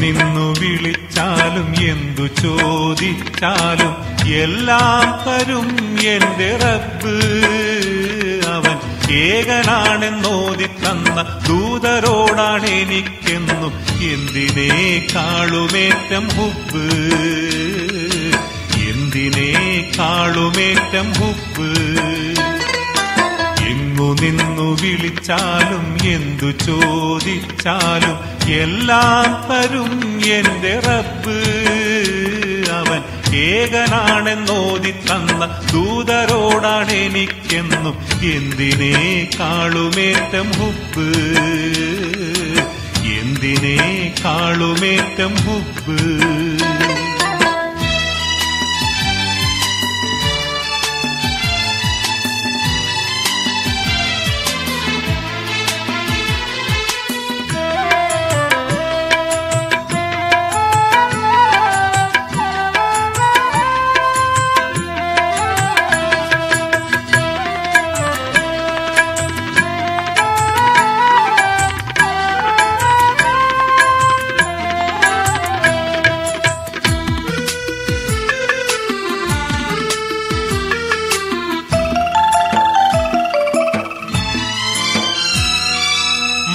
നിന്നു വിളിച്ചാലും എന്തു ചോദിച്ചാലും എല്ലാം തരും എന്റെ റബ്ബ്. അവൻ ഏകനാണെന്നോതി തന്ന ദൂതരോടാണ് എനിക്കെന്നും എന്തിനേക്കാളുമേറ്റം ഹുബ്ബ്, എന്തിനേക്കാളുമേറ്റം ഹുബ്ബ്. എങ്ങു നിന്നു വിളിച്ചാലും എന്തു ചോദിച്ചാലും എല്ലാം തരും എന്റെ റബ്ബ്. അവൻ ഏകനാണെന്നോതി തന്ന ദൂതരോടാണ് എനിക്കെന്നും എന്തിനേക്കാളുമേറ്റം ഹുബ്ബ്, എന്തിനേക്കാളുമേറ്റം ഹുബ്ബ്.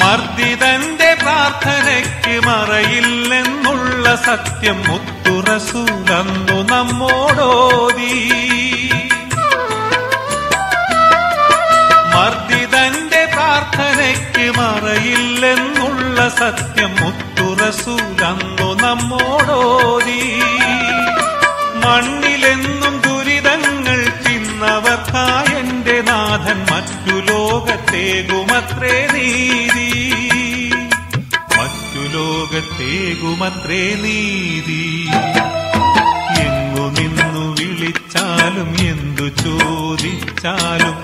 മർദിതന്റെ പ്രാർത്ഥനയ്ക്ക് മറയില്ലെന്നുള്ള സത്യം മുത്തു റസൂലന്നു നമ്മോടോതി. മർദിതന്റെ പ്രാർത്ഥനയ്ക്ക് മറയില്ലെന്നുള്ള സത്യം മുത്തു റസൂലന്നു നമ്മോടോതി. മണ്ണിലെന്നും ദുരിതങ്ങൾ തിന്നവർക്കായെന്റെ നാഥൻ മറ്റു ലോകത്തേകുമത്രേ നീതി, മറ്റു ലോകത്തേകുമത്രേ നീതി. എങ്ങു നിന്നു വിളിച്ചാലും എന്തു ചോദിച്ചാലും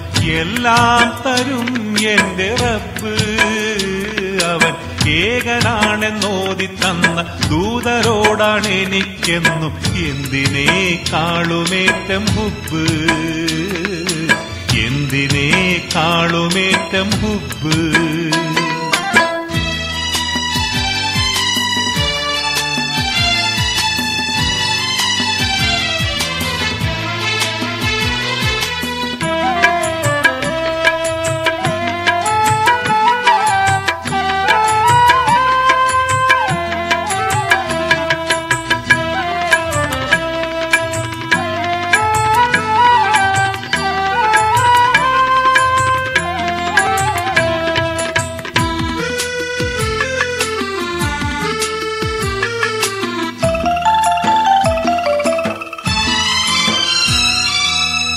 എല്ലാം തരും എന്റെ റബ്ബ്. അവൻ ഏകനാണെന്നോതി തന്ന ദൂതരോടാണ് എനിക്കെന്നും എന്തിനേക്കാളുമേറ്റം ഹുബ്ബ്, എന്തിനേക്കാളുമേറ്റം ഹുബ്ബ്.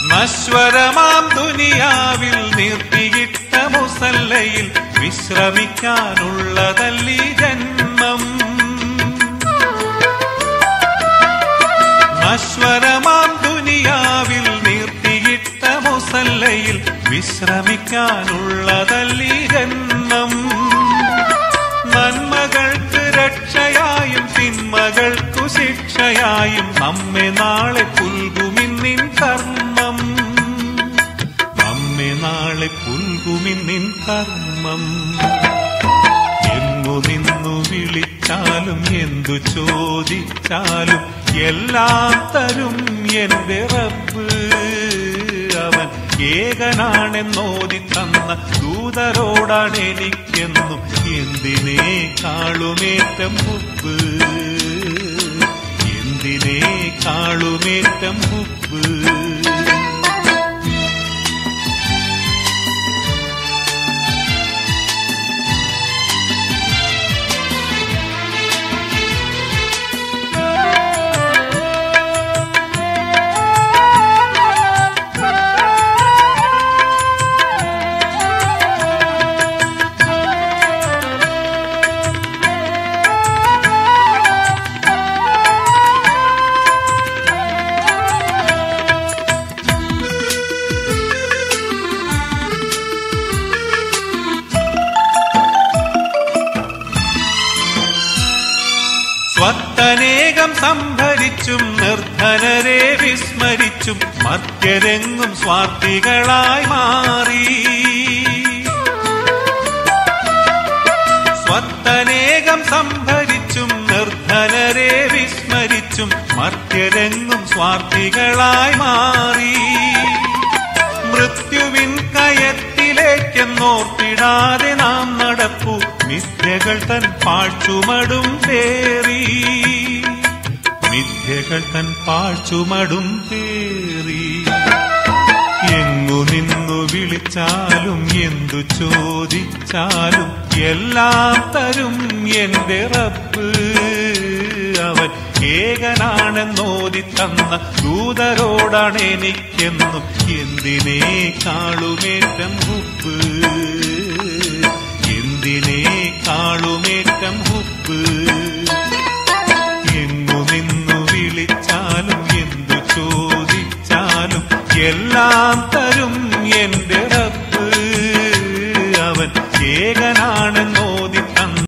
നശ്വരമാം ദുനിയാവിൽ നിർത്തിയിട്ട മുസല്ലയിൽ വിശ്രമിക്കാനുള്ളതല്ലീ ജന്മം. നശ്വരമാം ദുനിയാവിൽ നിർത്തിയിട്ട മുസല്ലയിൽ വിശ്രമിക്കാനുള്ളതല്ലീ ജന്മം. നന്മകൾക്ക് രക്ഷയായും തിന്മകൾക്കു ശിക്ഷയായും നമ്മെ നാളെ പുൽകുമിന്നിൻ കർമ്മം, നമ്മെ നാളെ പുൽകുമിന്നിൻ കർമ്മം. എങ്ങു നിന്നു വിളിച്ചാലും എന്തു ചോദിച്ചാലും എല്ലാം തരും എന്റെ റബ്ബ്. അവൻ ഏകനാണെന്നോതി തന്ന ദൂതരോടാണ് എനിക്കെന്നും എന്തിനേക്കാളുമേറ്റം ഹുബ്ബ്, എന്തിനേക്കാളുമേറ്റം ഹുബ്ബ്. സ്വത്തനേകം സംഭരിച്ചും നിർധനരെ വിസ്മരിച്ചും മർത്യരെങ്ങും സ്വാർത്ഥികളായി മാറി. സ്വത്തനേകം സംഭരിച്ചും നിർധനരെ നിർധനരെ വിസ്മരിച്ചും മർത്യരെങ്ങും സ്വാർത്ഥികളായി മാറി. മൃത്യുവിൻ കയത്തിലേക്കെന്നോർത്തിടാതെ നാം നടപ്പു മിഥ്യകൾ തൻ പാഴ്ചുമടും പേറി. മിഥ്യകൾ തൻ പാഴ്ചുമടും പേറി. എങ്ങു നിന്നു വിളിച്ചാലും എന്തു ചോദിച്ചാലും എല്ലാം തരും എന്റെ റബ്ബ്. അവൻ ഏകനാണെന്നോതി തന്ന ദൂതരോടാണ് എനിക്കെന്നും എന്തിനേക്കാളുമേറ്റം ഹുബ്ബ്. എന്തിനേക്കാളുമേറ്റം ഹുബ്ബ്. എങ്ങു നിന്നു വിളിച്ചാലും എന്തു ചോദിച്ചാലും എല്ലാം തരും എന്റെ